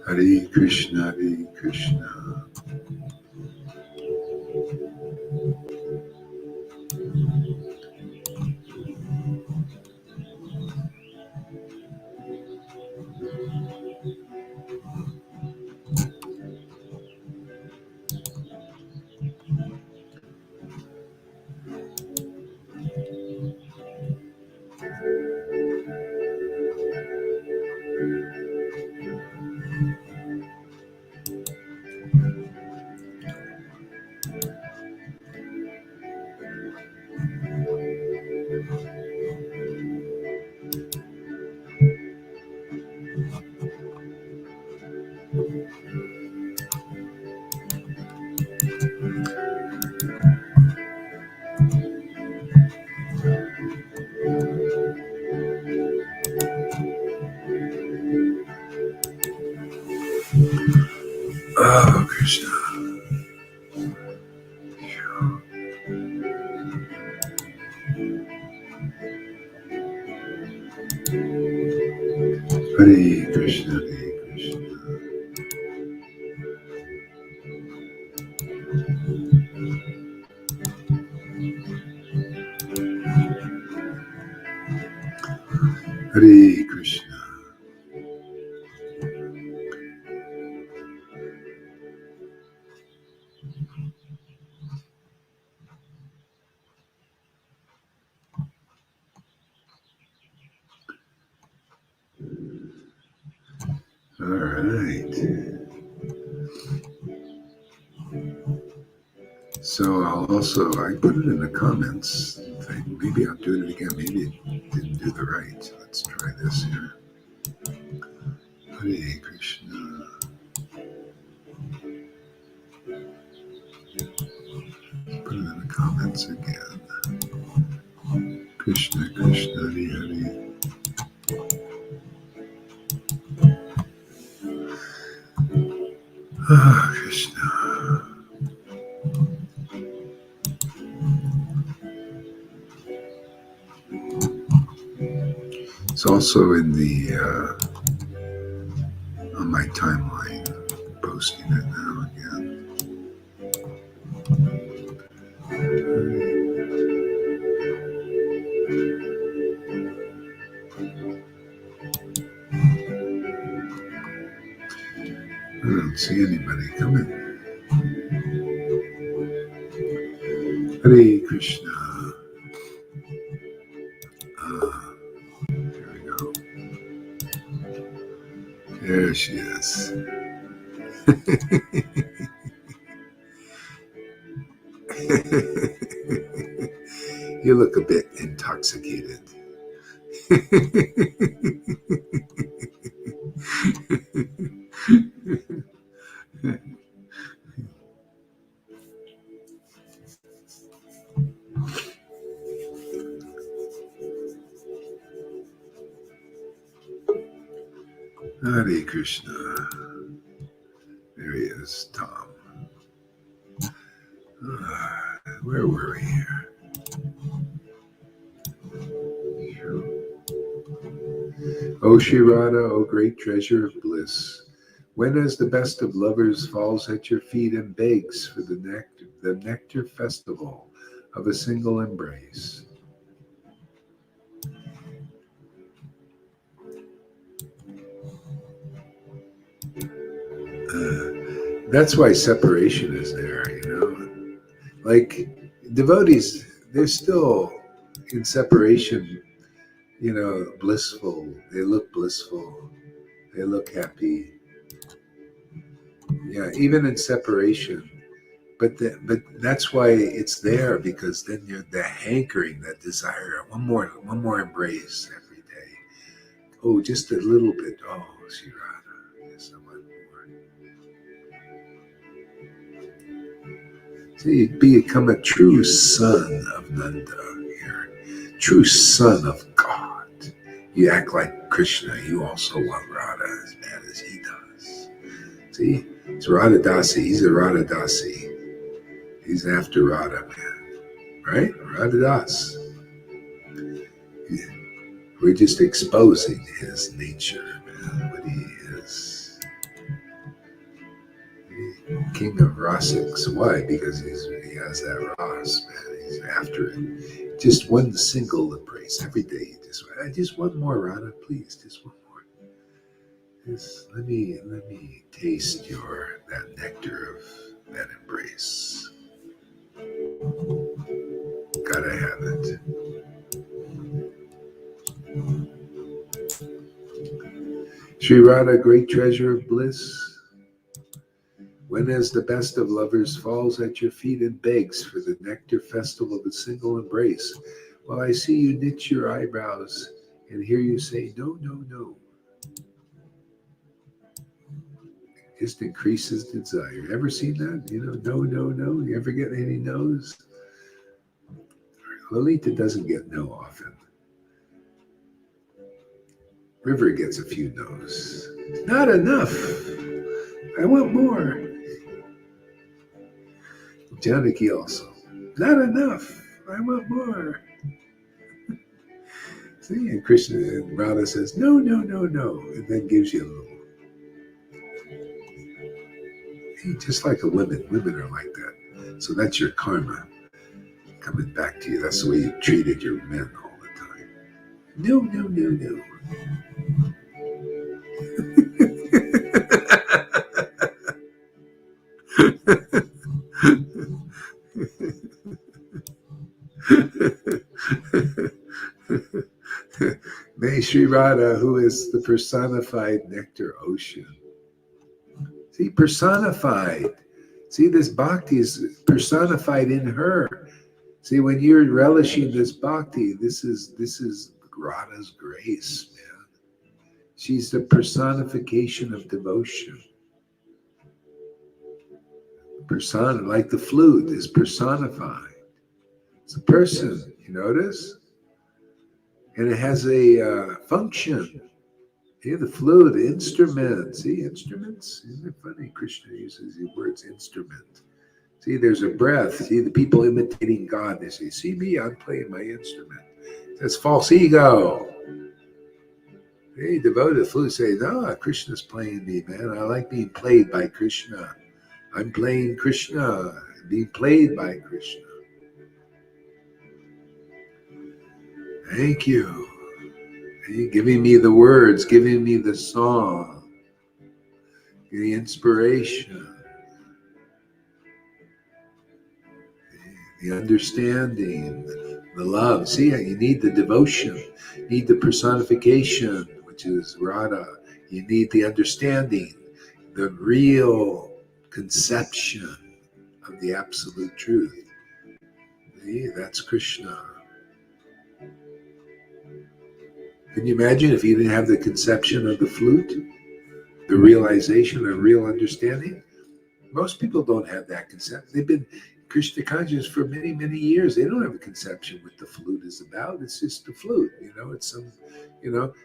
Hare Krishna, Hare Krishna. Oh, Krishna. Hare Krishna, Hare Krishna. Hare Krishna. All right. So I put it in the comments thing. Maybe I'll do it again. Maybe it didn't do the right. Let's try this here. Hare Krishna. Put it in the comments again. Krishna, Krishna, Hare Hare. Ah, Krishna. It's also in the on my timeline. Posting it now again. I don't see anybody coming. Hare Krishna. Here we go. There she is. You look a bit intoxicated. Hare Krishna. There he is, Tom. Where were we here? O Shri Radha, O great treasure of bliss, when as the best of lovers falls at your feet and begs for the nectar festival of a single embrace. That's why separation is there, Like devotees, they're still in separation, blissful. They look blissful. They look happy. Yeah, even in separation. But that's why it's there, because then you're the hankering, that desire, one more embrace every day. Oh, just a little bit. Oh, Sri Radha, yes, I want more. So you become a true son of Nanda here, true son of God. You act like Krishna. You also want Radha as bad as he does. See, it's Radha Dasi. He's a Radha Dasi. He's after Radha, man. Right? Radha Das. We're just exposing his nature, man, what he is. king of rasics. Why? Because he has that ras, man. He's after it. Just one single embrace every day. Just one more, Radha, please. Just one more. Just let me taste that nectar of that embrace. Gotta have it. Sri Radha, great treasure of bliss, when as the best of lovers falls at your feet and begs for the nectar festival of a single embrace, while I see you knit your eyebrows and hear you say, no, no, no, just increases desire. Ever seen that? No, no, no. You ever get any no's? Lolita doesn't get no often. River gets a few no's. Not enough. I want more. Janaki also. Not enough. I want more. See, and Krishna and Radha says, no, no, no, no, and then gives you a little. Just like a women. Women are like that. So that's your karma coming back to you. That's the way you treated your men all the time. No, no, no, no. May Sri Radha, who is the personified nectar ocean. See, personified. See, this bhakti is personified in her. See, when you're relishing this bhakti, this is Radha's grace, man. She's the personification of devotion. Like the flute is personified. It's a person, you notice? And it has a function. See, the flute, the instrument. See, instruments? Isn't it funny? Krishna uses the words instrument. See, there's a breath. See, the people imitating God, they say, see me, I'm playing my instrument. That's false ego. Hey, devoted flute say, no, Krishna's playing me, man. I like being played by Krishna. I'm playing Krishna, being played by Krishna. Thank you. Hey, giving me the words, giving me the song, the inspiration, the understanding, the love. See, you need the devotion, you need the personification, which is Radha. You need the understanding, the real conception of the absolute truth. See, that's Krishna. Can you imagine if you didn't have the conception of the flute, the realization of real understanding? Most people don't have that concept. They've been Krishna conscious for many, many years. They don't have a conception what the flute is about. It's just the flute,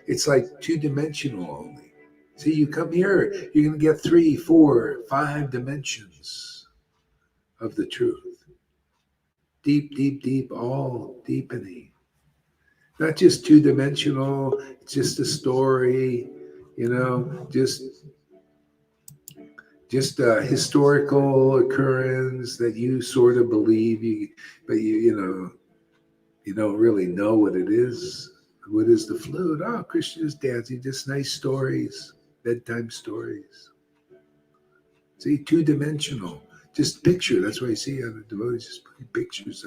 it's like two-dimensional only. See, you come here, you're going to get 3, 4, 5 dimensions of the truth. Deep, deep, deep, all deepening. Not just two-dimensional, it's just a story, just a historical occurrence that you sort of believe, but you don't really know what it is. What is the flute? Oh, Krishna's dancing, just nice stories, bedtime stories. See, two-dimensional. Just picture. That's why you see the devotees just putting pictures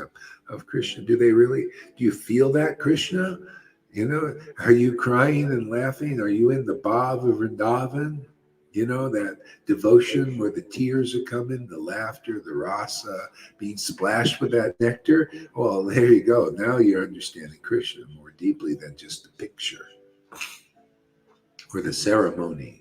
of Krishna. Do you feel that Krishna? Are you crying and laughing? Are you in the Bhav of Vrindavan? That devotion where the tears are coming, the laughter, the rasa, being splashed with that nectar. Well, there you go. Now you're understanding Krishna more deeply than just the picture or the ceremony.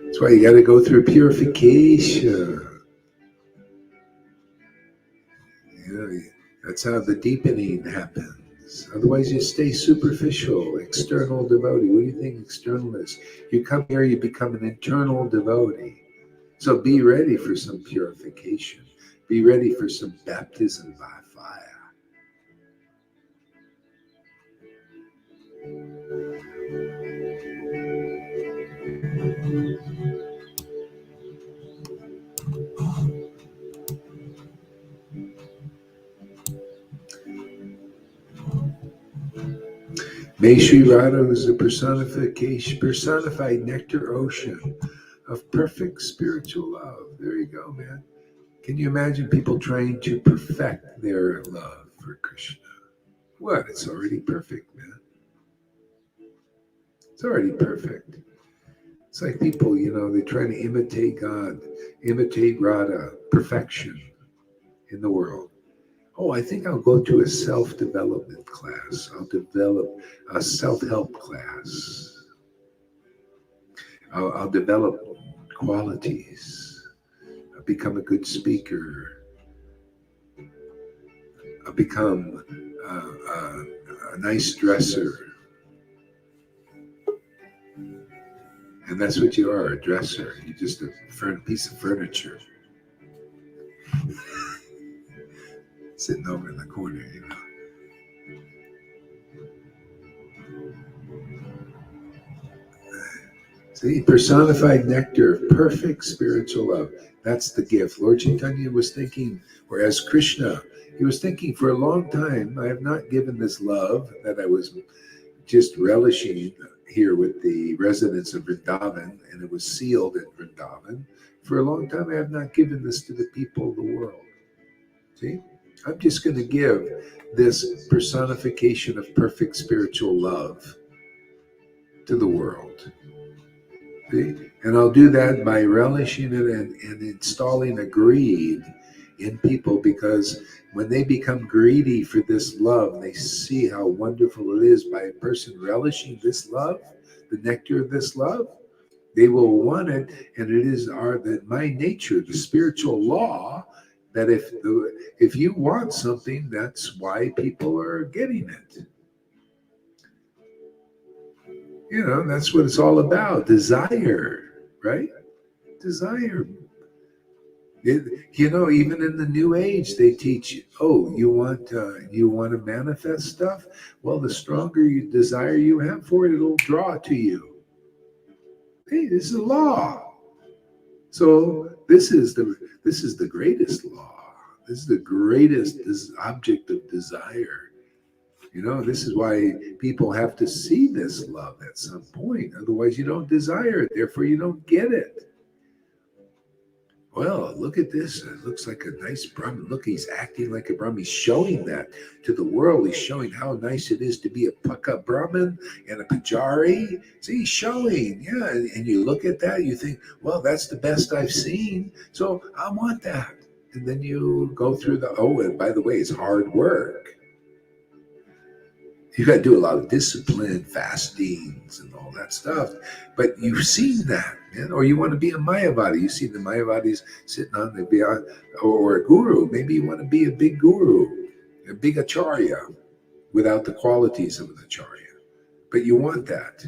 That's why you got to go through purification. That's how the deepening happens. Otherwise, you stay superficial, external devotee. What do you think external is? You come here, you become an internal devotee. So be ready for some purification. Be ready for some baptism by fire. May Sri Radha is a personified nectar ocean of perfect spiritual love. There you go, man. Can you imagine people trying to perfect their love for Krishna? What? It's already perfect, man. It's already perfect. It's like people, they're trying to imitate God, imitate Radha, perfection in the world. Oh, I think I'll go to a self-development class. I'll develop a self-help class. I'll develop qualities. I'll become a good speaker. I'll become a nice dresser. And that's what you are, a dresser. You're just a piece of furniture sitting over in the corner, See, personified nectar of perfect spiritual love. That's the gift. Lord Chaitanya was thinking, whereas Krishna, he was thinking for a long time, I have not given this love that I was just relishing here with the residents of Vrindavan, and it was sealed in Vrindavan. For a long time, I have not given this to the people of the world. See? I'm just going to give this personification of perfect spiritual love to the world. See? And I'll do that by relishing it and installing a greed in people, because when they become greedy for this love, they see how wonderful it is by a person relishing this love, the nectar of this love. They will want it, and it is my nature, the spiritual law, that if you want something, that's why people are getting it. That's what it's all about. Desire, right? Desire. Even in the New Age, they teach you. Oh, you want to manifest stuff? Well, the stronger desire you have for it, it'll draw to you. Hey, this is a law. So this is the greatest law. This is the greatest object of desire. This is why people have to see this love at some point. Otherwise, you don't desire it. Therefore, you don't get it. Well, look at this. It looks like a nice Brahmin. Look, he's acting like a Brahmin. He's showing that to the world. He's showing how nice it is to be a Pukka Brahmin and a Pujari. See, he's showing. Yeah. And you look at that, you think, well, that's the best I've seen. So I want that. And then you go through and by the way, it's hard work. You got to do a lot of discipline, fastings, and all that stuff. But you've seen that, man. Or you want to be a Mayavadi. You see the Mayavadis sitting on the or a guru. Maybe you want to be a big guru, a big acharya, without the qualities of an acharya. But you want that.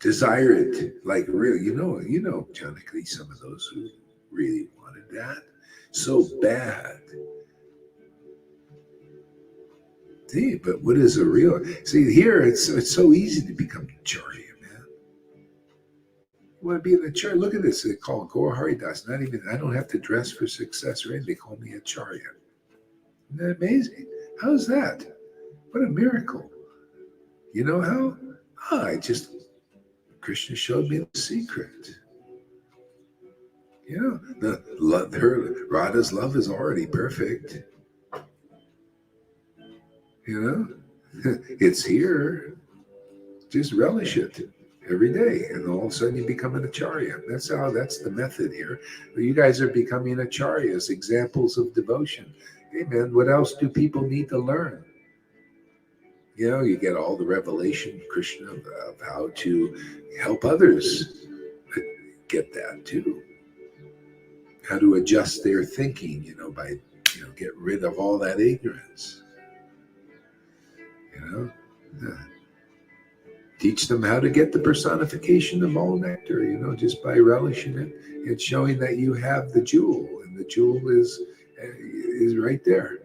Desire it, like really. Janakali, some of those who really wanted that so bad. See, but what is a real? See, here it's so easy to become acharya, man. You want to be an acharya? Look at this. They call Gaur Haridas. Not even, I don't have to dress for success or anything. They call me acharya. Isn't that amazing? How's that? What a miracle. You know how? Krishna showed me the secret. Radha's love is already perfect. It's here. Just relish it every day, and all of a sudden you become an acharya. That's the method here. You guys are becoming acharyas, examples of devotion. Hey man, what else do people need to learn? You get all the revelation, Krishna, of how to help others get that too. How to adjust their thinking, by get rid of all that ignorance. Teach them how to get the personification of all nectar, just by relishing it and showing that you have the jewel, and the jewel is right there.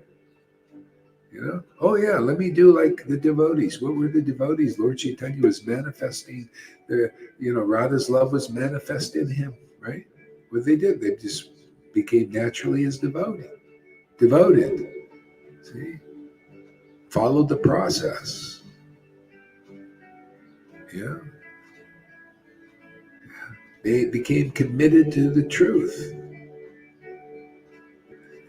You know, oh yeah, let me do like the devotees. What were the devotees? Lord Chaitanya was manifesting the, Radha's love was manifest in him, right? What they did, they just became naturally his devoted. See, followed the process. Yeah, they became committed to the truth.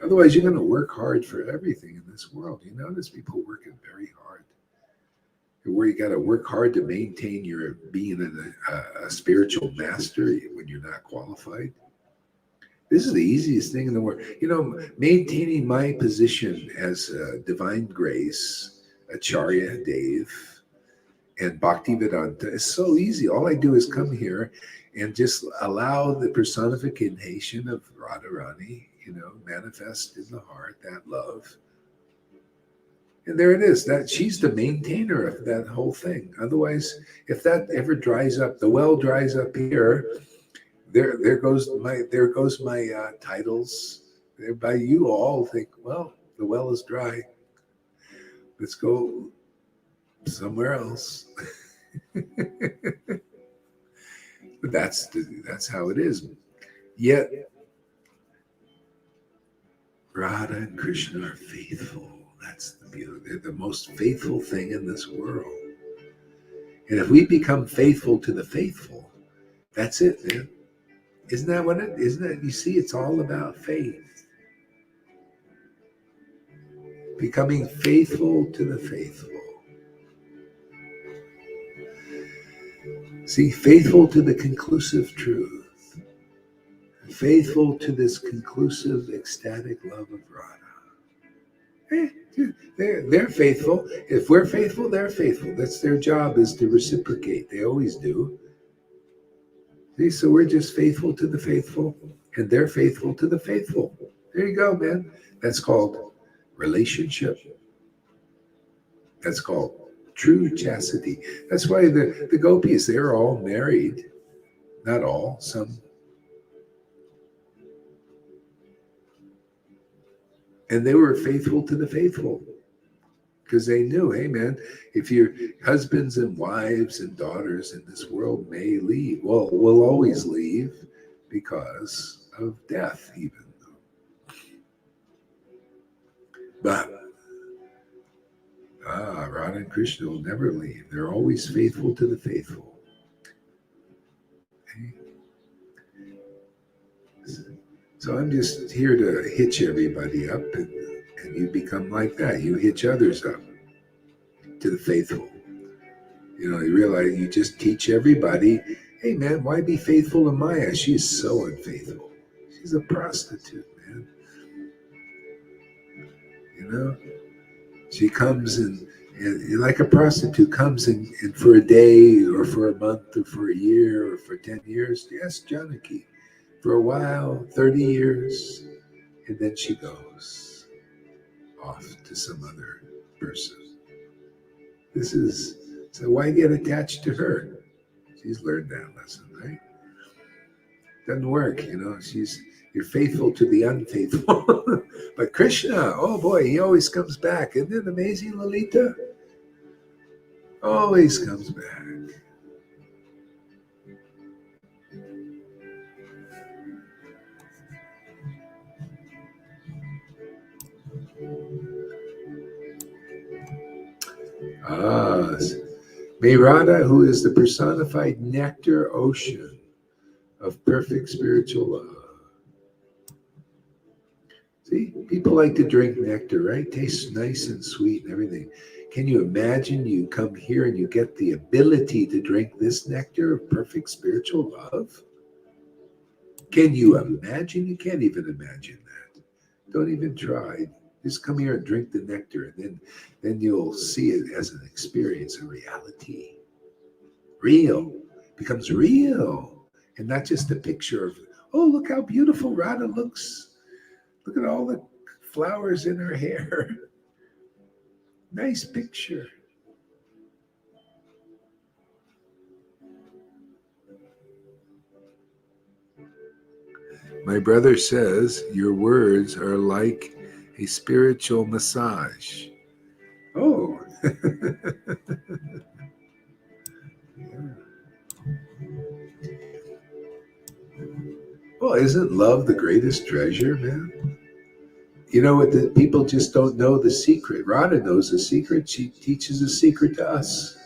Otherwise, you're going to work hard for everything in this world. You notice people working very hard. Where you got to work hard to maintain your being a spiritual master when you're not qualified. This is the easiest thing in the world. Maintaining my position as divine grace, Acharya Dave, and Bhaktivedanta is so easy. All I do is come here and just allow the personification of Radharani, manifest in the heart, that love. And there it is. That she's the maintainer of that whole thing. Otherwise, if that ever dries up, the well dries up here. There goes my titles. By you all think, well, the well is dry. Let's go somewhere else. But that's how it is. Yet Radha and Krishna are faithful. That's the beauty. They're the most faithful thing in this world. And if we become faithful to the faithful, that's it, man. Isn't that what it? Isn't it? You see, it's all about faith. Becoming faithful to the faithful. See, faithful to the conclusive truth. Faithful to this conclusive, ecstatic love of Radha. They're faithful. If we're faithful, they're faithful. That's their job, is to reciprocate. They always do. See, so we're just faithful to the faithful, and they're faithful to the faithful. There you go, man. That's called relationship. That's called true chastity. That's why the gopis, they're all married. Not all, some. And they were faithful to the faithful because they knew, hey, man, if your husbands and wives and daughters in this world may leave, well, we'll always leave because of death, even. But Radha and Krishna will never leave. They're always faithful to the faithful. Okay? So I'm just here to hitch everybody up, and you become like that. You hitch others up to the faithful. You realize you just teach everybody, hey, man, why be faithful to Maya? She's so unfaithful. She's a prostitute, man. She comes and like a prostitute comes in for a day or for a month or for a year or for 10 years. Yes, Janaki. For a while, 30 years, and then she goes off to some other person. So why get attached to her? She's learned that lesson, right? Doesn't work, you're faithful to the unfaithful. But Krishna, oh boy, he always comes back. Isn't it amazing, Lalita? Always comes back. May Radha, who is the personified nectar ocean of perfect spiritual love. See, people like to drink nectar, right? Tastes nice and sweet and everything. Can you imagine you come here and you get the ability to drink this nectar of perfect spiritual love? Can you imagine? You can't even imagine that. Don't even try. Just come here and drink the nectar, and then you'll see it as an experience, a reality. Real. Becomes real. And not just a picture of, oh, look how beautiful Radha looks. Look at all the flowers in her hair. Nice picture. My brother says your words are like a spiritual massage. Oh. Yeah. Well, isn't love the greatest treasure, man? You know what? The people just don't know the secret. Radha knows the secret. She teaches the secret to us.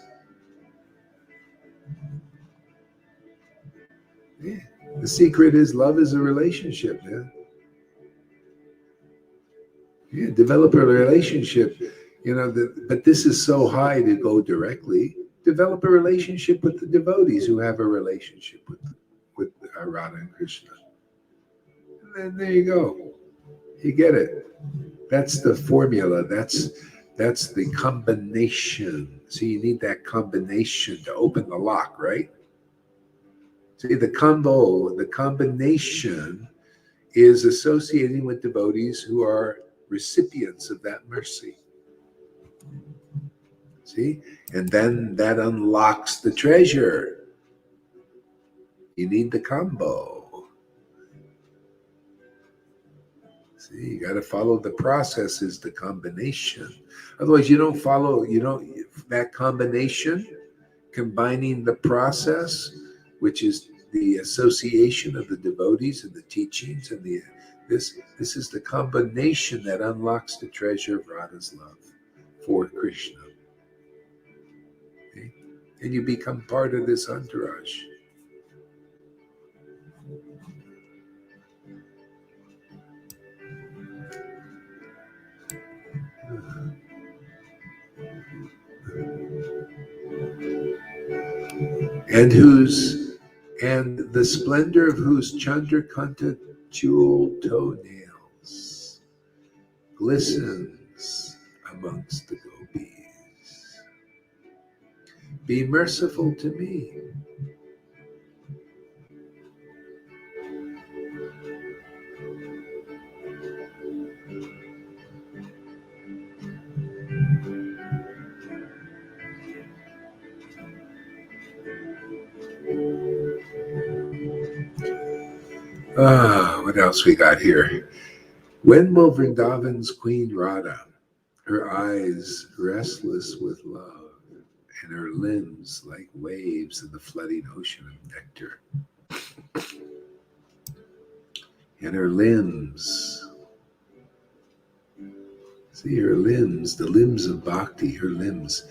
Yeah. The secret is love is a relationship, man. Yeah, develop a relationship. But this is so high to go directly. Develop a relationship with the devotees who have a relationship with Radha and Krishna. And then there you go. You get it. That's the formula. That's the combination. So you need that combination to open the lock, right? See, the combination is associating with devotees who are recipients of that mercy. See? And then that unlocks the treasure. You need the combo. See, you got to follow the process is the combination. Otherwise, that combination, combining the process, which is the association of the devotees and the teachings and this is the combination that unlocks the treasure of Radha's love for Krishna. Okay? And you become part of this entourage. And the splendor of whose Chandrakanta jewel toenails glistens amongst the gopis. Be merciful to me. What else we got here? When will Vrindavan's Queen Radha, her eyes restless with love, and her limbs like waves in the flooding ocean of nectar, and her limbs, see her limbs, the limbs of bhakti, her limbs,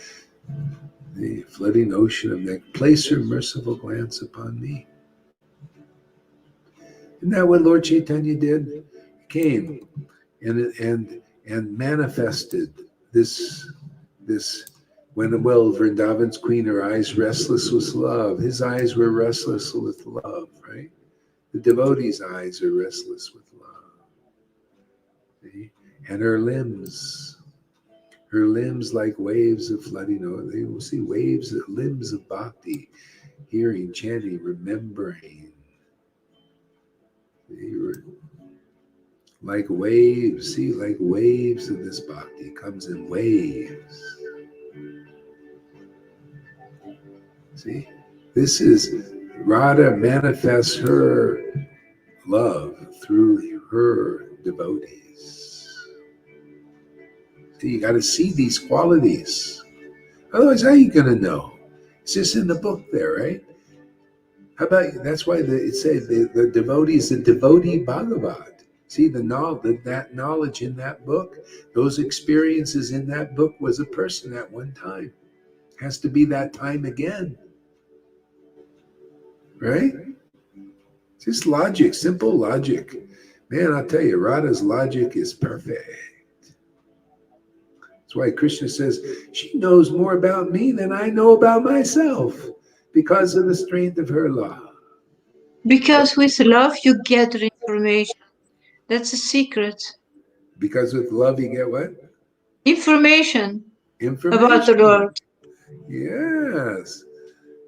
the flooding ocean of nectar, place her merciful glance upon me. Isn't that what Lord Chaitanya did? He came and manifested this when Vrindavan's queen, her eyes restless with love. His eyes were restless with love, right? The devotee's eyes are restless with love. See? And her limbs like waves of flooding. They will see waves, limbs of bhakti, hearing, chanting, remembering. Like waves, see, like waves of this bhakti comes in waves. See, this is Radha manifests her love through her devotees. See, you got to see these qualities. Otherwise, how are you going to know? It's just in the book there, right? How about that's why it says the devotees, the devotee Bhagavat. See that knowledge in that book, those experiences in that book was a person at one time. Has to be that time again. Right? Just logic, simple logic. Man, I'll tell you, Radha's logic is perfect. That's why Krishna says, she knows more about me than I know about myself because of the strength of her love. Because with love you gather information. That's a secret. Because with love you get what? Information about the Information. Lord. Yes.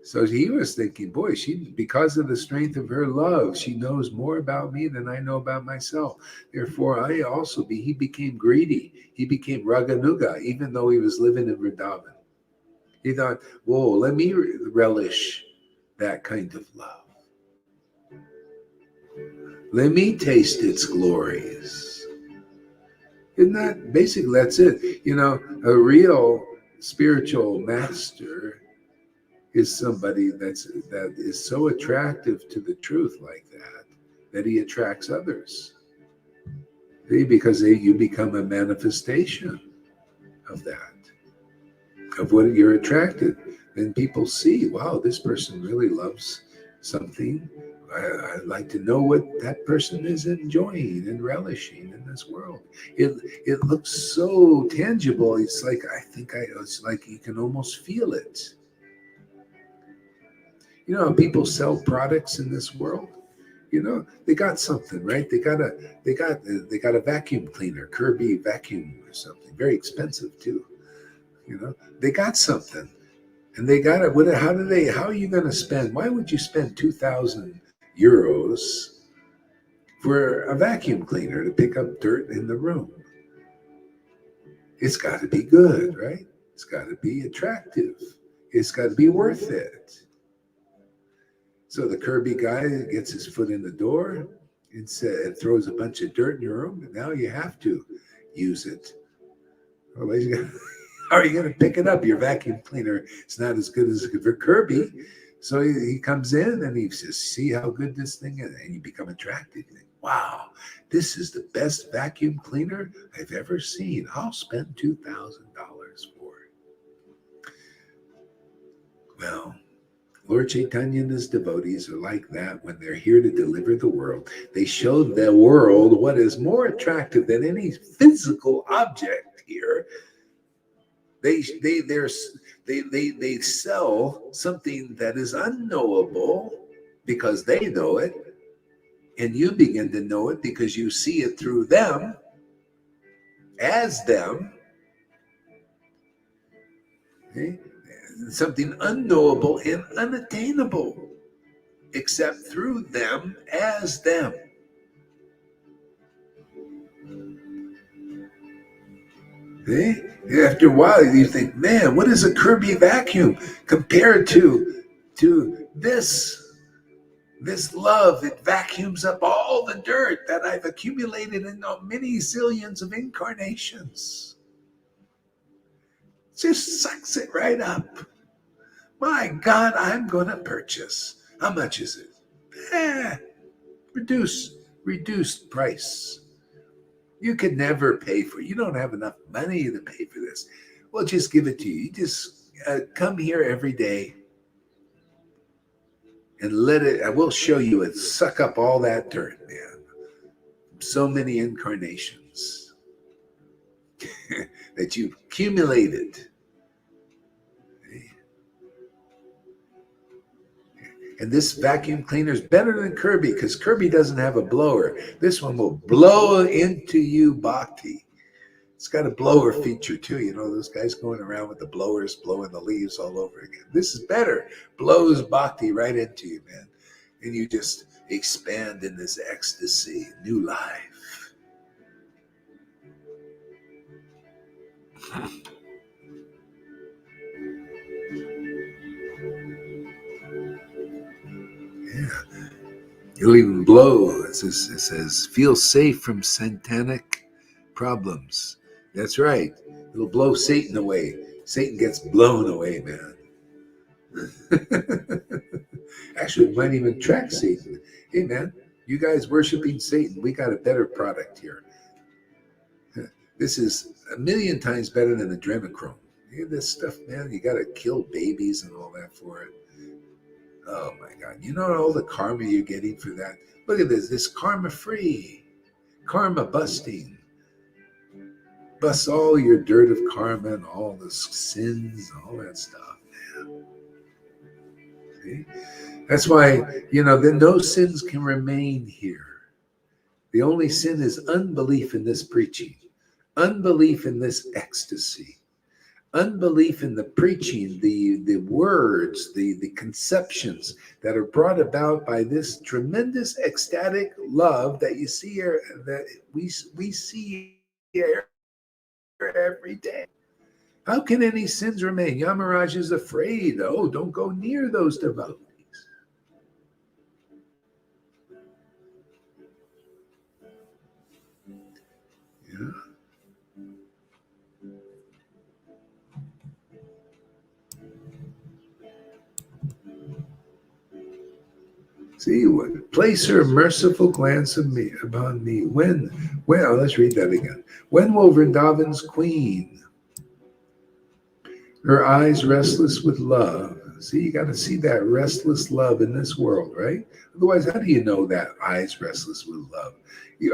So he was thinking, boy, because of the strength of her love, she knows more about me than I know about myself. Therefore, he became greedy. He became Raganuga, even though he was living in Vrindavan. He thought, whoa, let me relish that kind of love. Let me taste its glories. Isn't that basically that's it? A real spiritual master is somebody that is so attractive to the truth like that he attracts others. See, because you become a manifestation of that, of what you're attracted. Then people see, wow, this person really loves something. I'd like to know what that person is enjoying and relishing in this world. It looks so tangible. It's like it's like you can almost feel it. People sell products in this world. They got something, right? They got a vacuum cleaner, Kirby vacuum or something, very expensive too. They got something, and they got it. How are you going to spend? Why would you spend 2,000 euros for a vacuum cleaner to pick up dirt in the room? It's got to be good, right? It's got to be attractive. It's got to be worth it. So the Kirby guy gets his foot in the door and throws a bunch of dirt in your room, and now you have to use it. Otherwise, how are you going to pick it up? Your vacuum cleaner is not as good as for Kirby. So he comes in and he says, see how good this thing is? And you become attracted. You think, wow, this is the best vacuum cleaner I've ever seen. I'll spend $2,000 for it. Well, Lord Chaitanya and his devotees are like that when they're here to deliver the world. They show the world what is more attractive than any physical object here. They sell something that is unknowable because they know it, and you begin to know it because you see it through them, as them. Okay? Something unknowable and unattainable, except through them, as them. Okay? After a while, you think, man, what is a Kirby vacuum compared to this love? It vacuums up all the dirt that I've accumulated in many zillions of incarnations. Just sucks it right up. My God, I'm going to purchase. How much is it? Reduced price. You can never pay for it. You don't have enough money to pay for this. We'll just give it to you. You just come here every day and let it. I will show you it. Suck up all that dirt, man. So many incarnations that you've accumulated. And this vacuum cleaner is better than Kirby because Kirby doesn't have a blower. This one will blow into you bhakti. It's got a blower feature too. Those guys going around with the blowers blowing the leaves all over again. This is better. Blows bhakti right into you, man. And you just expand in this ecstasy, new life. Yeah. It'll even blow. It says, feel safe from satanic problems. That's right. It'll blow Satan away. Satan gets blown away, man. Actually, it might even track Satan. Hey, man, you guys worshiping Satan, we got a better product here. This is a million times better than adrenochrome. This stuff, man, you got to kill babies and all that for it. Oh my God. You know all the karma you're getting for that? Look at this karma free, karma busting. Bust all your dirt of karma and all the sins and all that stuff, man. See? That's why, then no sins can remain here. The only sin is unbelief in this preaching, unbelief in this ecstasy, unbelief in the preaching, the words, the conceptions that are brought about by this tremendous ecstatic love that you see here, that we see here every day. How can any sins remain? Yamaraj is afraid. Oh, don't go near those devotees. Yeah. See, place her merciful glance of me upon me. When, well, let's read that again. When will Vrindavan's queen, her eyes restless with love? See, you got to see that restless love in this world, right? Otherwise, how do you know that eyes restless with love?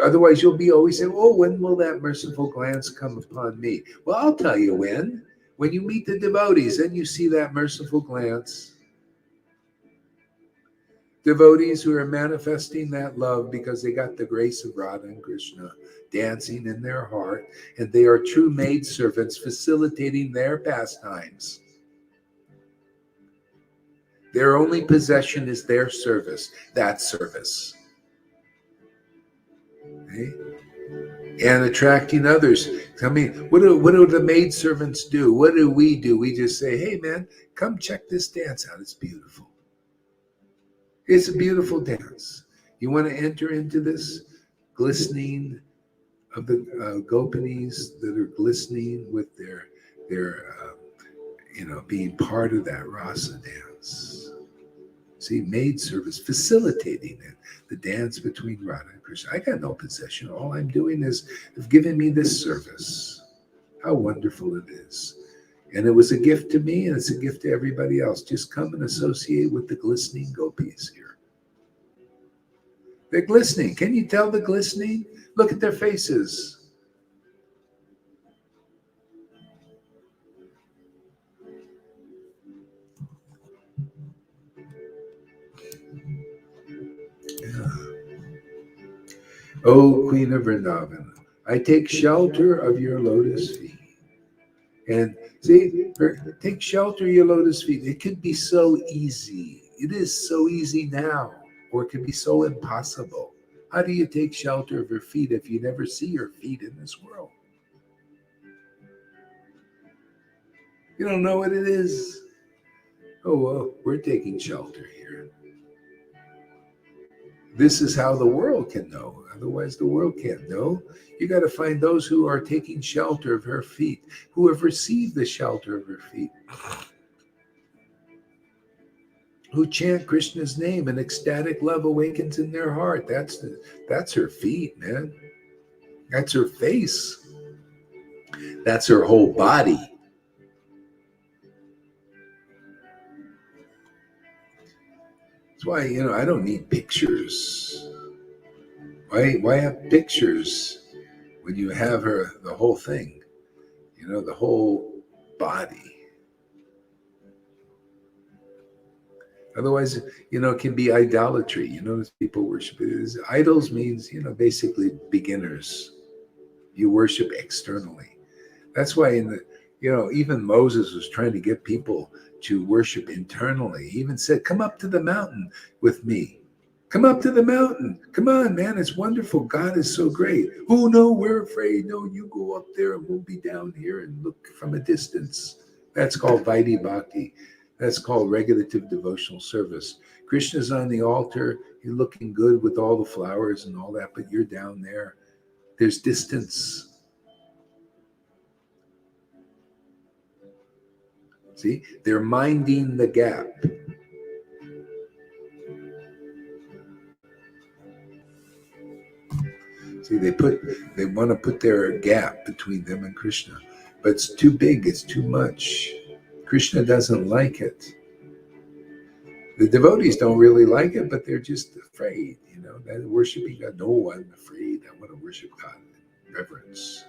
Otherwise, you'll be always saying, "Oh, when will that merciful glance come upon me?" Well, I'll tell you when. When you meet the devotees, then you see that merciful glance. Devotees who are manifesting that love because they got the grace of Radha and Krishna dancing in their heart, and they are true maidservants facilitating their pastimes. Their only possession is their service, that service. Okay? And attracting others. I mean, what do the maidservants do? What do? We just say, "Hey, man, come check this dance out. It's beautiful. It's a beautiful dance. You want to enter into this glistening of the gopinis that are glistening with their being part of that rasa dance. See, maid service facilitating it, the dance between Radha and Krishna. I got no possession. All I'm doing is giving me this service. How wonderful it is. And it was a gift to me, and it's a gift to everybody else. Just come and associate with the glistening gopis here. They're glistening. Can you tell the glistening? Look at their faces. Yeah. O Queen of Vrindavan, I take shelter of your lotus feet. And see, take shelter of your lotus feet. It could be so easy. It is so easy now, or it could be so impossible. How do you take shelter of your feet if you never see your feet in this world? You don't know what it is. Oh, well, we're taking shelter here. This is how the world can know. Otherwise, the world can't know. You got to find those who are taking shelter of her feet, who have received the shelter of her feet, who chant Krishna's name and ecstatic love awakens in their heart. That's her feet, man. That's her face. That's her whole body. That's why, I don't need pictures. Why have pictures when you have her, the whole thing, the whole body? Otherwise, it can be idolatry. As people worship idols means, basically beginners. You worship externally. That's why even Moses was trying to get people to worship internally. He even said, "Come up to the mountain with me. Come up to the mountain. Come on, man. It's wonderful. God is so great." "Oh, no, we're afraid." "No, you go up there and we'll be down here and look from a distance." That's called Vaidhi Bhakti. That's called regulative devotional service. Krishna's on the altar. You're looking good with all the flowers and all that, but you're down there. There's distance. See, they're minding the gap. See, they want to put their gap between them and Krishna, but it's too big, it's too much. Krishna doesn't like it. The devotees don't really like it, but they're just afraid, that worshiping God. No, I'm afraid. I want to worship God in reverence.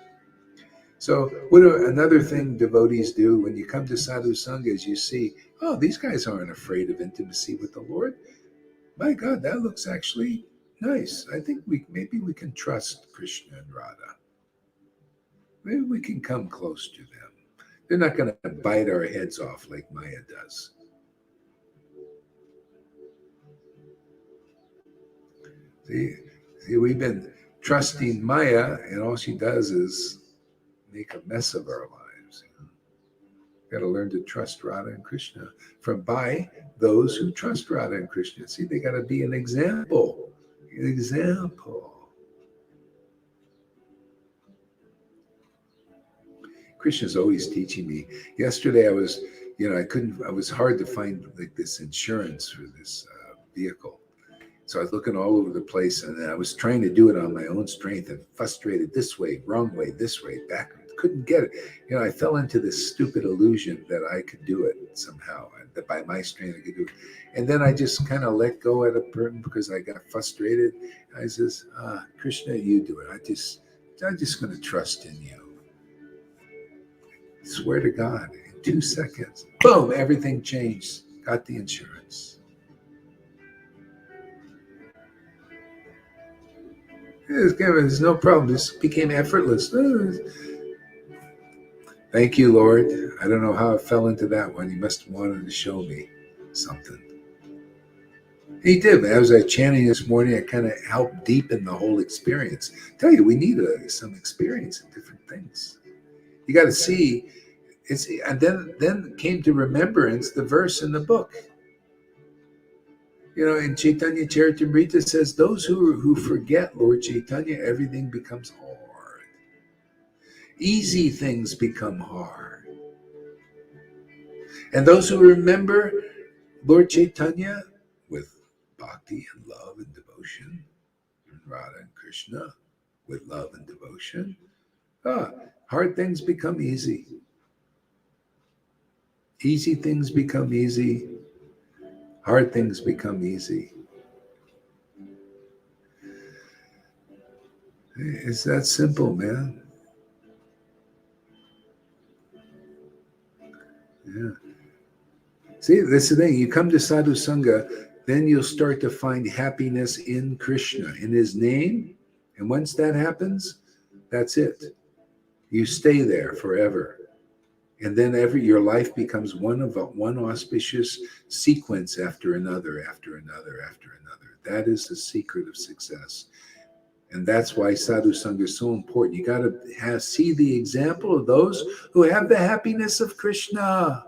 So, another thing devotees do when you come to sadhu sangha is you see, oh, these guys aren't afraid of intimacy with the Lord. My God, that looks actually nice. I think maybe we can trust Krishna and Radha. Maybe we can come close to them. They're not going to bite our heads off like Maya does. See, we've been trusting Maya, and all she does is make a mess of our lives. Got to learn to trust Radha and Krishna by those who trust Radha and Krishna. See, they got to be an example. An example. Krishna's always teaching me. Yesterday, I was, I was hard to find like this insurance for this vehicle. So I was looking all over the place, and I was trying to do it on my own strength and frustrated this way, wrong way, this way, back. Couldn't get it. I fell into this stupid illusion that I could do it somehow, that by my strength I could do it. And then I just kind of let go at a person because I got frustrated. I says, Krishna, you do it. I'm just going to trust in you. Swear to God, in 2 seconds, boom, everything changed. Got the insurance. There's no problem. This became effortless. Thank you, Lord. I don't know how I fell into that one. He must have wanted to show me something. He did. As I chanting this morning, I kind of helped deepen the whole experience. Tell you, we need some experience in different things. You got to see. And then came to remembrance the verse in the book. In Chaitanya Charitamrita says, those who forget Lord Chaitanya, everything becomes hard. Easy things become hard. And those who remember Lord Chaitanya with bhakti and love and devotion, and Radha and Krishna with love and devotion, hard things become easy. Easy things become easy. Hard things become easy. It's that simple, man. Yeah. See, that's the thing. You come to Sadhu Sangha, then you'll start to find happiness in Krishna, in his name. And once that happens, that's it. You stay there forever. And then your life becomes one auspicious sequence after another, after another, after another. That is the secret of success. And that's why Sadhu Sangha is so important. You got to see the example of those who have the happiness of Krishna,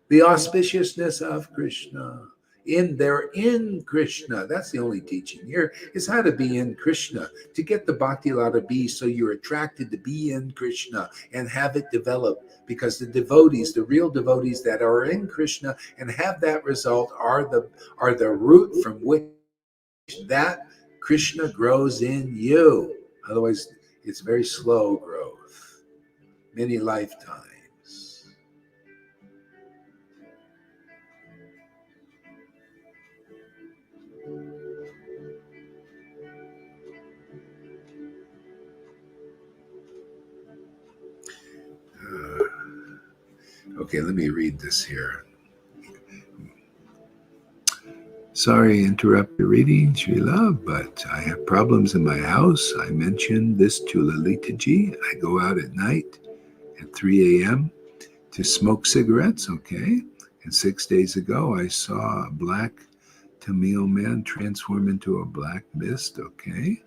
the auspiciousness of Krishna. They're in Krishna. That's the only teaching here, is how to be in Krishna, to get the bhakti lata be, so you're attracted to be in Krishna and have it develop. Because the devotees, the real devotees that are in Krishna and have that result, are the root from which that Krishna grows in you. Otherwise, it's very slow growth, many lifetimes. Okay, let me read this here. Sorry to interrupt your reading, Srila, but I have problems in my house. I mentioned this to Lalita ji. I go out at night at 3 a.m. to smoke cigarettes, okay? And 6 days ago, I saw a black Tamil man transform into a black mist, okay?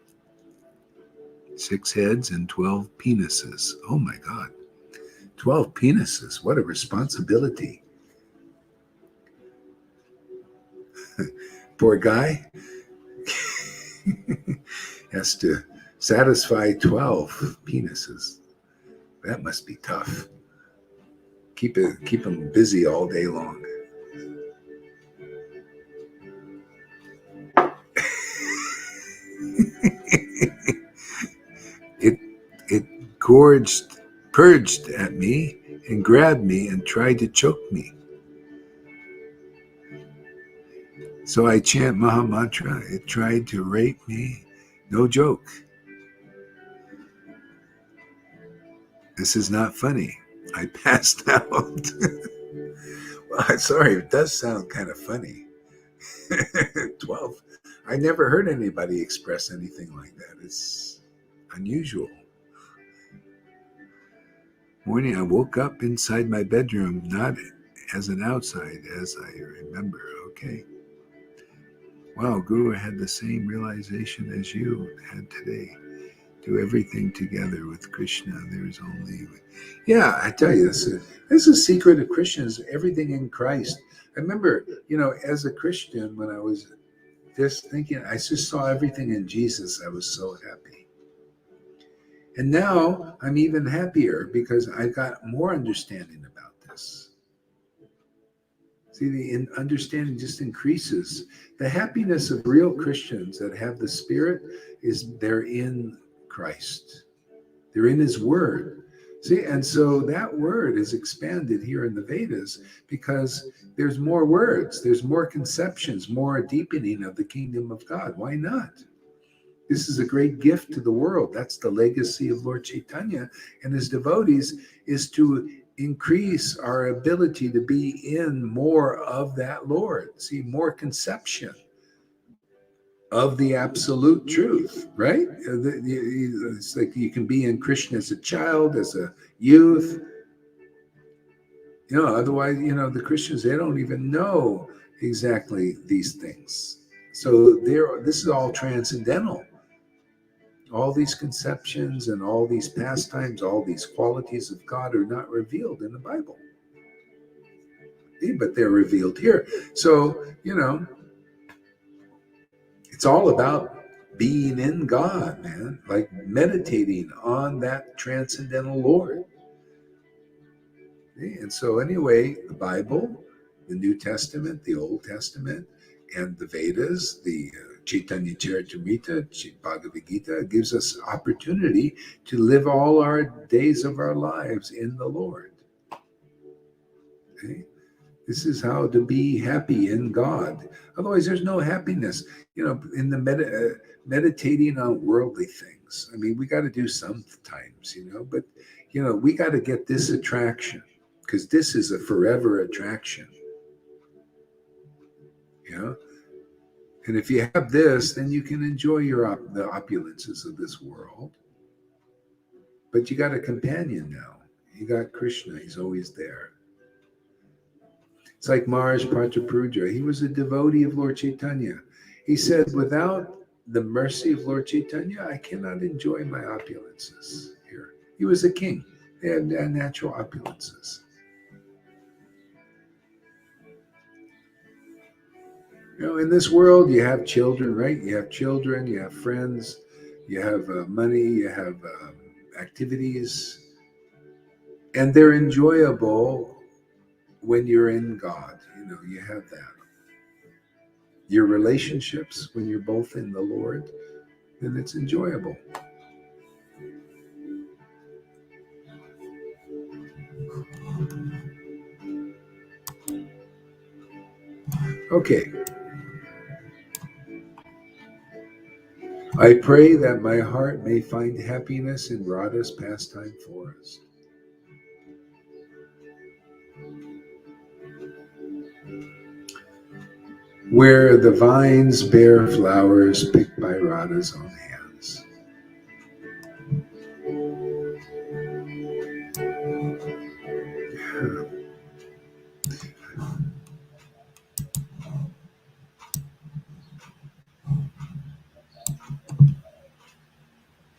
6 heads and 12 penises. Oh my God. 12 penises. What a responsibility. Poor guy has to satisfy 12 penises. That must be tough. Keep him busy all day long. It purged at me and grabbed me and tried to choke me. So I chant Maha Mantra. It tried to rape me. No joke. This is not funny. I passed out. Well, I'm sorry, it does sound kind of funny. 12. I never heard anybody express anything like that. It's unusual. Morning, I woke up inside my bedroom, not as an outside, as I remember. Okay. Wow, Guru had the same realization as you had today. Do everything together with Krishna. There's only... Yeah, I tell you, this is a secret of Krishna, is everything in Christ. I remember, as a Christian, when I was just thinking, I just saw everything in Jesus. I was so happy. And now I'm even happier because I got more understanding about this. See, the understanding just increases. The happiness of real Christians that have the Spirit is they're in Christ. They're in His Word. See, and so that word is expanded here in the Vedas because there's more words, there's more conceptions, more deepening of the kingdom of God. Why not? This is a great gift to the world. That's the legacy of Lord Chaitanya and his devotees, is to increase our ability to be in more of that Lord. See, more conception of the absolute truth, right? It's like you can be in Krishna as a child, as a youth. Otherwise, the Christians, they don't even know exactly these things. So this is all transcendental. All these conceptions and all these pastimes, all these qualities of God are not revealed in the Bible. But they're revealed here. So, it's all about being in God, man, like meditating on that transcendental Lord. And so, anyway, the Bible, the New Testament, the Old Testament, and the Vedas, the Chaitanya Charitamrita, Bhagavad Gita, gives us opportunity to live all our days of our lives in the Lord. Okay? This is how to be happy in God. Otherwise, there's no happiness. In the meditating on worldly things. I mean, we got to do sometimes, but we got to get this attraction, because this is a forever attraction. And if you have this, then you can enjoy the opulences of this world. But you got a companion now. You got Krishna. He's always there. It's like Maharaj Prataparudra. He was a devotee of Lord Chaitanya. He said, without the mercy of Lord Chaitanya, I cannot enjoy my opulences here. He was a king. They had natural opulences. In this world, you have children, right? You have children, you have friends, you have money, you have activities, and they're enjoyable when you're in God. You have that. Your relationships, when you're both in the Lord, then it's enjoyable. Okay. I pray that my heart may find happiness in Radha's pastime forest. Where the vines bear flowers picked by Radha's own hands.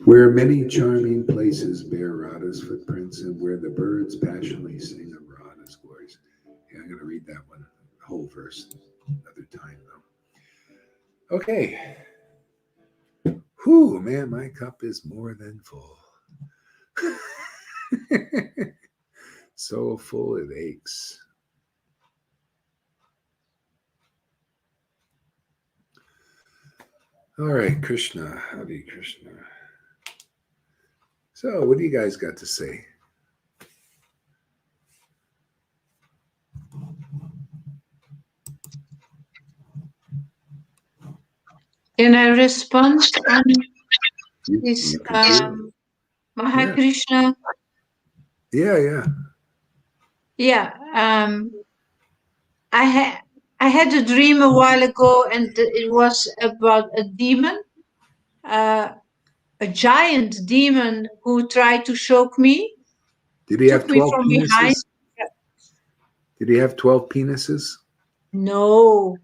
Where many charming places bear Radha's footprints, and where the birds passionately sing of Radha's glories. Yeah, I'm going to read that one, the whole verse, another time though. Okay. Whew, man, my cup is more than full. So full it aches. All right, Krishna, Hare Krishna. So, what do you guys got to say? Can I respond on this, Maha Krishna? Yeah. I had a dream a while ago, and it was about a demon, a giant demon who tried to choke me. Did he have 12 penises? Behind. Did he have 12 penises? No.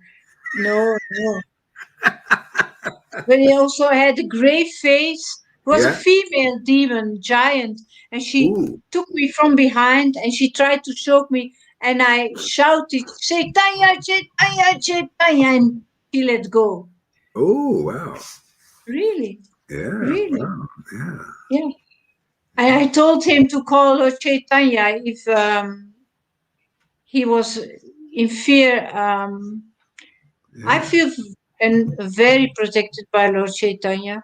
But he also had a gray face. It was a female demon, giant, and she took me from behind and she tried to choke me, and I shouted, Chaitanya, Chaitanya, Chaitanya, and she let go. Oh, wow. Really? Yeah. Really? Wow. Yeah. I told him to call her Chaitanya if he was in fear. I feel very protected by Lord Chaitanya.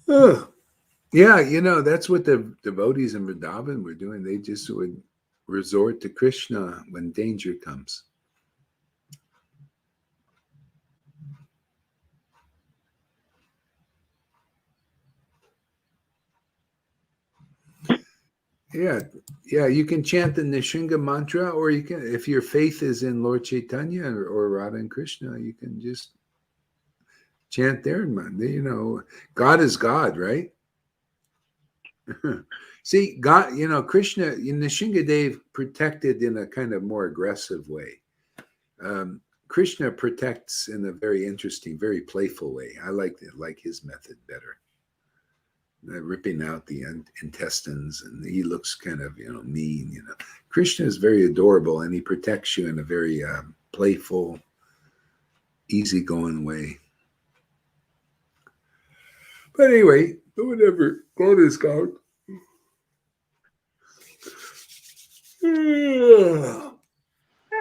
Oh, yeah, that's what the devotees in Vrindavan were doing. They just would resort to Krishna when danger comes. Yeah, yeah, you can chant the Nishinga mantra, or you can, if your faith is in Lord Chaitanya or Radha and Krishna, you can just chant their mind. God is God, right? See, God, Krishna, Nishingadev protected in a kind of more aggressive way. Krishna protects in a very interesting, very playful way. I like his method better. Ripping out the intestines, and he looks kind of mean. Krishna is very adorable, and he protects you in a very playful, easygoing way. But anyway, whatever. God is God.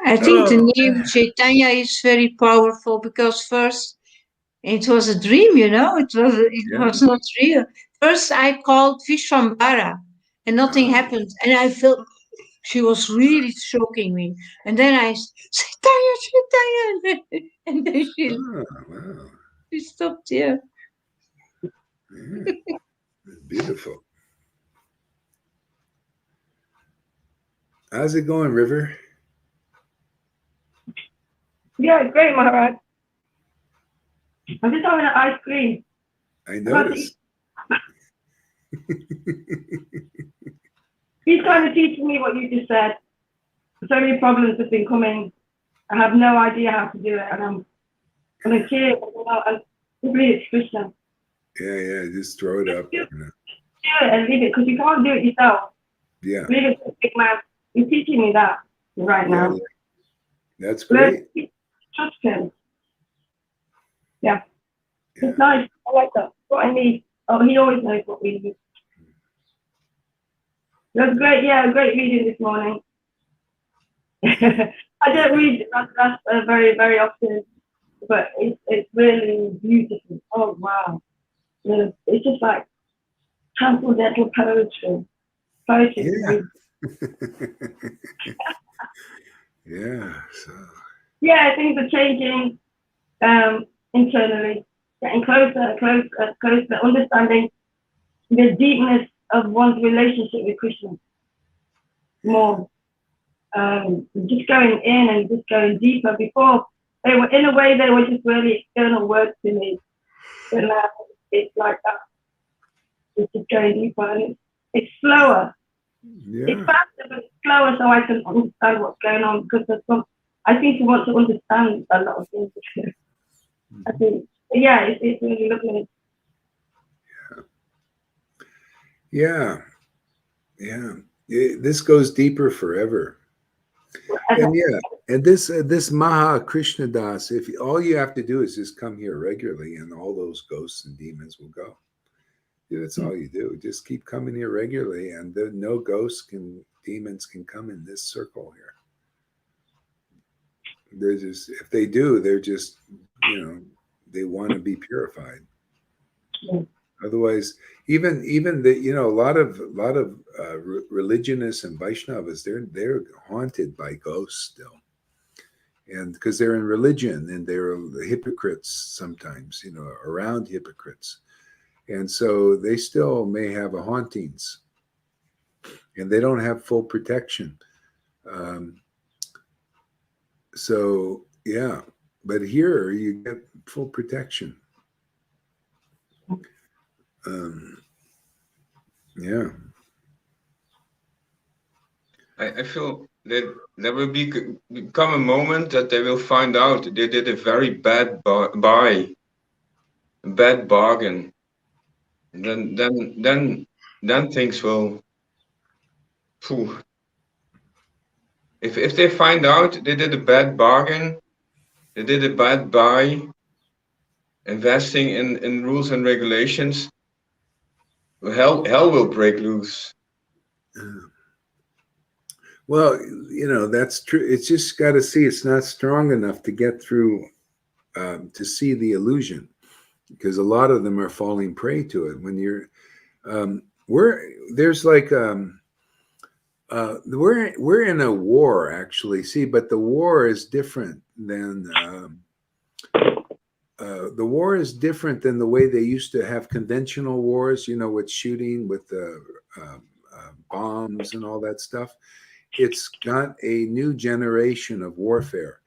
I think the name Chaitanya is very powerful because first it was a dream, it was not real. First I called Vishwambara and nothing happened, and I felt she was really choking me. And then I Chaitanya, Chaitanya, and then she stopped. Yeah. Beautiful. How's it going, River? Yeah, it's great, Maharaj. I'm just having an ice cream. I noticed. He's kind of teaching me what you just said. So many problems have been coming. I have no idea how to do it, and I'm going to cheer. And hopefully it's Krishna. Yeah, just throw it up. Do it and leave it, because you can't do it yourself. Yeah. Leave it to a big man. He's teaching me that right now. Yeah. That's great. Trust him. Yeah. It's nice. I like that. What I need. Oh, he always knows what we need. It was great. Yeah, great reading this morning. I don't read that very, very often, but it's really beautiful. Oh, wow. It's just like transcendental poetry. Yeah. Yeah. So. Yeah, things are changing internally, getting closer, understanding the deepness of one's relationship with Krishna more. Just going in and just going deeper. Before, they were, in a way, they were just really external words to me. But now it's like that. It's just going deeper, and it's slower. Yeah. It's faster, but it's slower, so I can understand what's going on, because I think you want to understand a lot of things. I think, yeah, it's really lovely. Yeah. This goes deeper forever. And and this Maha Krishna Das, if all you have to do is just come here regularly, and all those ghosts and demons will go. That's all you do. Just keep coming here regularly, and no demons can come in this circle here. They're just, if they do, they're just, they want to be purified. Otherwise, even the a lot of religionists and Vaishnavas, they're haunted by ghosts still, and because they're in religion, and they're hypocrites sometimes, around hypocrites, and so they still may have hauntings, and they don't have full protection. So yeah, but here you get full protection. Yeah. I feel that there will become a moment that they will find out they did a very bad buy, a bad bargain. And then things will. Phew. If they find out they did a bad bargain, they did a bad buy, investing in rules and regulations, hell will break loose. Well, that's true. It's just got to see it's not strong enough to get through to see the illusion, because a lot of them are falling prey to it. When you're, there's like, we're in a war actually. See, but the war is different than the war is different than the way they used to have conventional wars. With shooting, with bombs and all that stuff. It's got a new generation of warfare,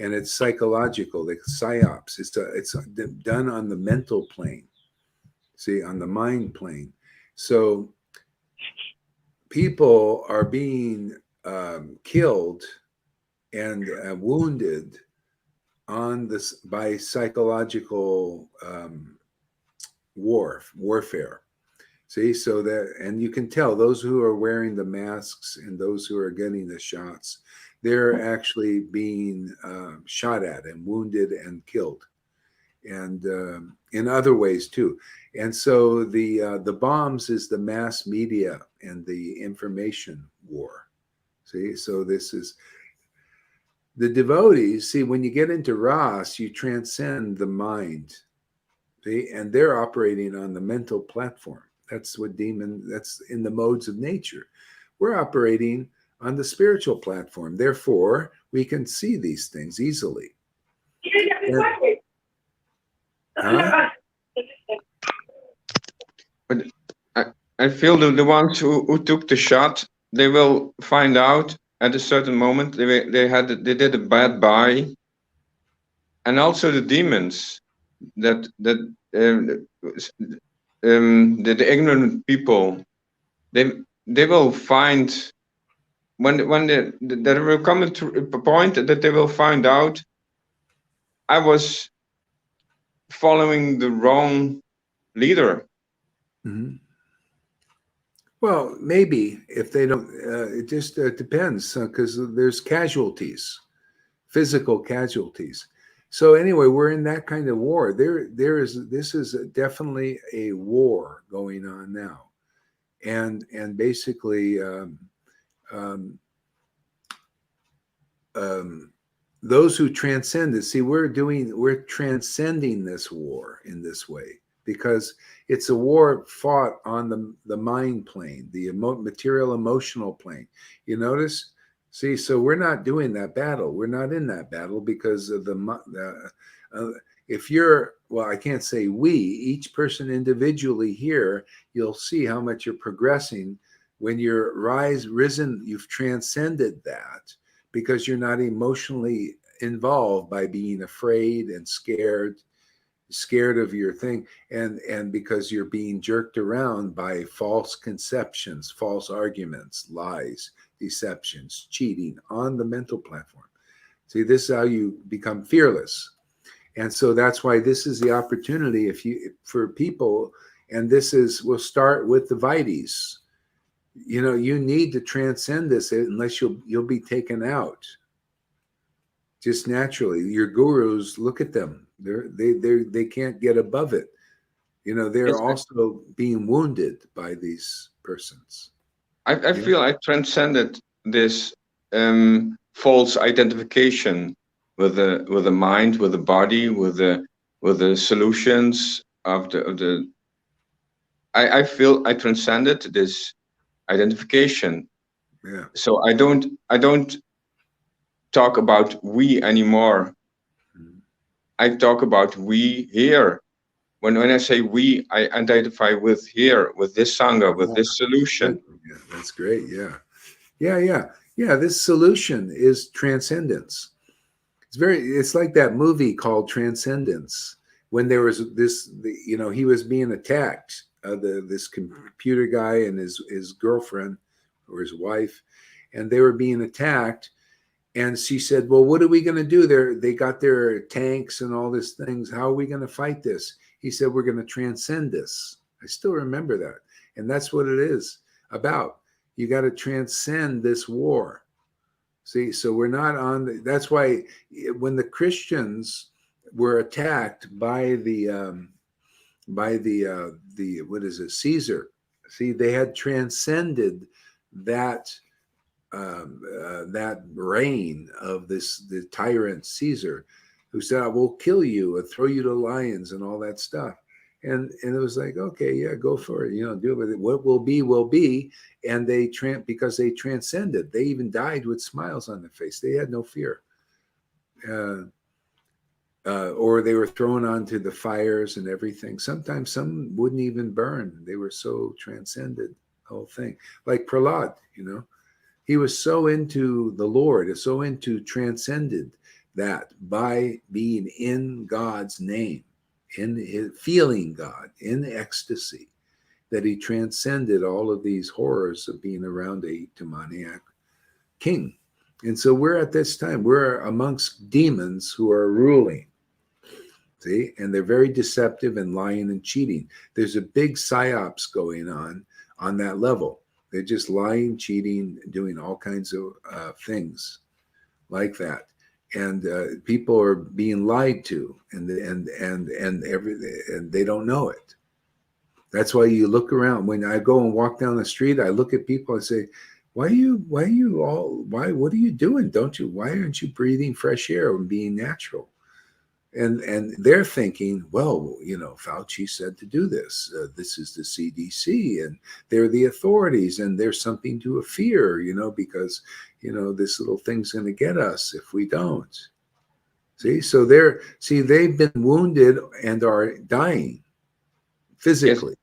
and it's psychological, like psyops. It's done on the mental plane, see, on the mind plane. So people are being killed and wounded on this by psychological warfare. See, so that, and you can tell those who are wearing the masks and those who are getting the shots, they're actually being shot at and wounded and killed, and in other ways too. And so the bombs is the mass media and the information war. See, so this is the devotees. See, when you get into Ras, you transcend the mind. See, and they're operating on the mental platform. That's that's in the modes of nature. We're operating on the spiritual platform. Therefore, we can see these things easily. But I feel the ones who took the shot, they will find out at a certain moment they did a bad buy, and also the demons that the ignorant people, they will find when there will come a point that they will find out I was following the wrong leader. Mm-hmm. Well, maybe if they don't, it just depends, because there's casualties, physical casualties. So anyway, we're in that kind of war. This is definitely a war going on now, and basically, those who transcend it. See, we're transcending this war in this way, because it's a war fought on the mind plane, the material emotional plane. You notice? See, so we're not doing that battle. We're not in that battle because of if you're, well, I can't say we, each person individually here, you'll see how much you're progressing when you're risen, you've transcended that, because you're not emotionally involved by being afraid and scared of your thing, and because you're being jerked around by false conceptions, false arguments, lies, deceptions, cheating on the mental platform. See, this is how you become fearless. And so that's why this is the opportunity for people, and we'll start with the Vites. You need to transcend this, unless you'll be taken out just naturally. Your gurus, look at them. They can't get above it. They're also being wounded by these persons. I feel I transcended this false identification with the mind, with the body, with the solutions of the. I feel I transcended this identification. Yeah. So I don't talk about we anymore. I talk about we here. When I say we, I identify with here, with this sangha, with this solution. Yeah, that's great. Yeah. This solution is transcendence. It's like that movie called Transcendence, when there was he was being attacked, this computer guy and his girlfriend or his wife, and they were being attacked. And she said, well, what are we going to do? They got their tanks and all these things. How are we going to fight this? He said, we're going to transcend this. I still remember that. And that's what it is about. You got to transcend this war. See, so we're not that's why when the Christians were attacked by the what is it, Caesar, see, they had transcended that that reign of the tyrant Caesar, who said, "I will kill you and throw you to lions and all that stuff." And it was like, okay, yeah, go for it. Do it with it. What will be. And because they transcended. They even died with smiles on their face. They had no fear. Or they were thrown onto the fires and everything. Sometimes some wouldn't even burn. They were so transcended, the whole thing. Like Prahlad, he was so into the Lord, so into transcended that by being in God's name, in his, feeling God, in ecstasy, that he transcended all of these horrors of being around a demoniac king. And so we're at this time, we're amongst demons who are ruling. See, and they're very deceptive and lying and cheating. There's a big psyops going on that level. They're just lying, cheating, doing all kinds of things like that, and people are being lied to, and they don't know it. That's why you look around. When I go and walk down the street, I look at people and say, what are you doing? Why aren't you breathing fresh air and being natural? And they're thinking, well, Fauci said to do this. This is the CDC, and they're the authorities, and there's something to fear, because, this little thing's going to get us if we don't. See, so they've been wounded and are dying physically.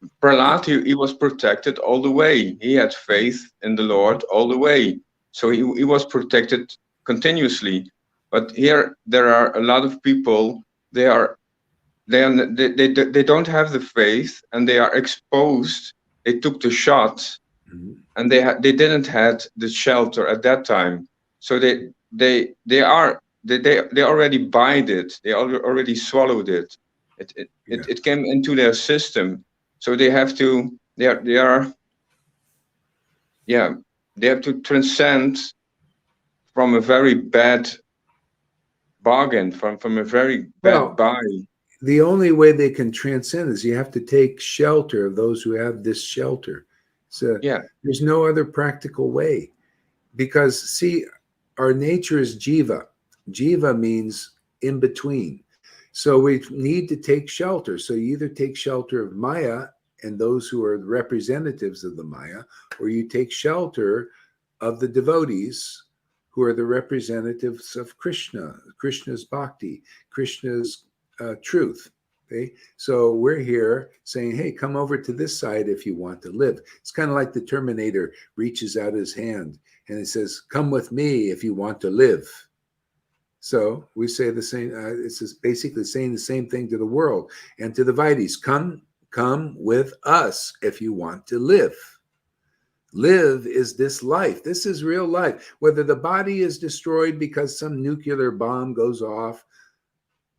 Yes. Prahlad, he was protected all the way. He had faith in the Lord all the way. So he was protected continuously. But here there are a lot of people. They don't have the faith, and they are exposed. They took the shot, and they didn't have the shelter at that time. So they already bite it. They already swallowed it. It came into their system. So they have to they have to transcend from a very bad bargain, from a very bad buy. The only way they can transcend is you have to take shelter of those who have this shelter. So there's no other practical way, because see, our nature is jiva. Jiva means in between. So we need to take shelter. So you either take shelter of Maya and those who are representatives of the Maya, or you take shelter of the devotees who are the representatives of Krishna, Krishna's bhakti, Krishna's truth. Okay, so we're here saying, hey, come over to this side if you want to live. It's kind of like the Terminator reaches out his hand and it says, come with me if you want to live. So we say the same, it's just basically saying the same thing to the world and to the Vaidis. Come with us if you want to live. Live is this life. This is real life. Whether the body is destroyed because some nuclear bomb goes off,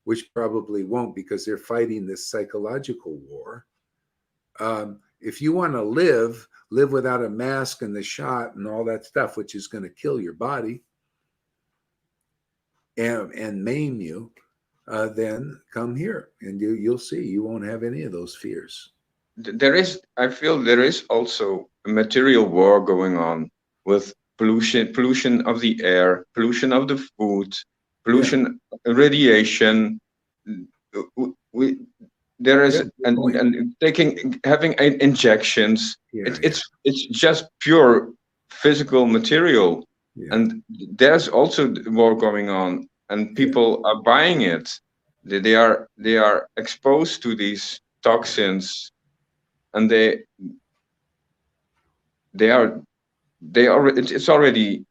which probably won't because they're fighting this psychological war. If you want to live without a mask and the shot and all that stuff, which is going to kill your body and maim you, then come here and you'll see. You won't have any of those fears. I feel there is also a material war going on with pollution of the air, pollution of the food, pollution, radiation. There is and having injections. It's just pure physical material, and there's also war going on, and people are buying it. They are exposed to these toxins, and it's already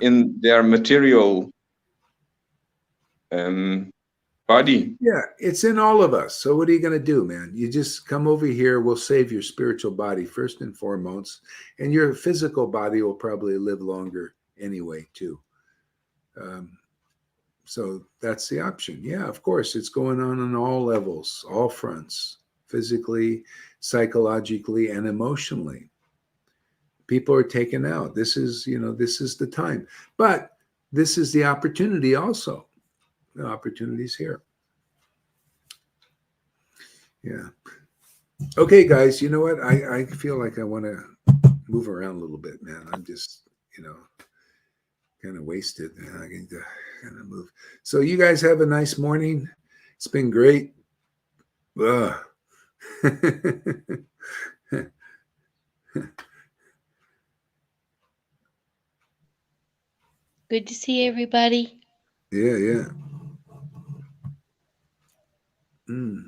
in their material body. Yeah, it's in all of us. So what are you going to do, man? You just come over here. We'll save your spiritual body first and foremost, and your physical body will probably live longer anyway too. So that's the option. Yeah, of course, it's going on all levels, all fronts, physically, psychologically, and emotionally. People are taken out. This is the time. But this is the opportunity also. The opportunities here. Yeah. Okay, guys, you know what? I feel like I want to move around a little bit, man. I'm just, kind of wasted. I need to kind of move. So you guys have a nice morning. It's been great. Ugh. Good to see everybody. Yeah. Mm.